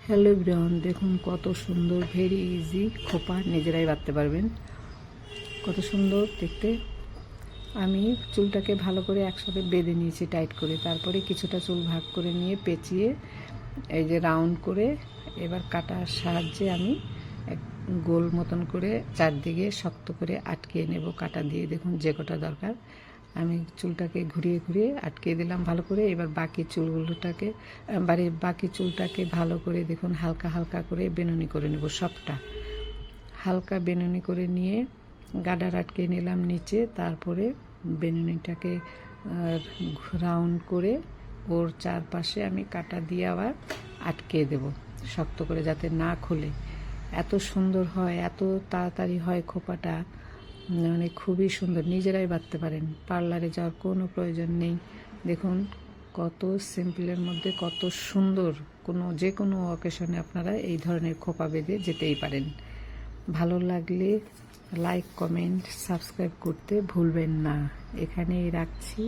Hello everyone, দেখুন কত সুন্দর, ভেরি ইজি খোপা নিজেরাই বাঁধতে পারবেন। কত সুন্দর দেখতে। আমি চুলটাকে ভালো করে একসাথে বেঁধে নিয়েছি টাইট করে, তারপরে কিছুটা চুল ভাগ করে নিয়ে পেঁচিয়ে এই যে রাউন্ড করে এবার কাটার সাহায্যে আমি এক গোল মতন করে চারদিকে শক্ত করে আটকিয়ে নেব কাটা দিয়ে। দেখুন যে কটা দরকার আমি চুলটাকে ঘুরিয়ে ঘুরিয়ে আটকিয়ে দিলাম ভালো করে। এবার বাকি চুলটাকে ভালো করে দেখুন হালকা হালকা করে বেনুনি করে নেব। সবটা হালকা বেনুনি করে নিয়ে গাডার আটকে নিলাম নিচে, তারপরে বেনুনিটাকে রাউন্ড করে ওর চারপাশে আমি কাটা দিয়ে আবার আটকে দেব শক্ত করে, যাতে না খুলে। এত সুন্দর হয়, এত তাড়াতাড়ি হয় খোপাটা, মানে খুবই সুন্দর। নিজেরাই বাঁধতে পারেন, পার্লারে যাওয়ার কোনো প্রয়োজন নেই। দেখুন কত সিম্পলের মধ্যে কত সুন্দর। যে কোনো অকেশনে আপনারা এই ধরনের খোপা বেঁধে যেতেই পারেন। ভালো লাগলে লাইক, কমেন্ট, সাবস্ক্রাইব করতে ভুলবেন না। এখানেই রাখছি।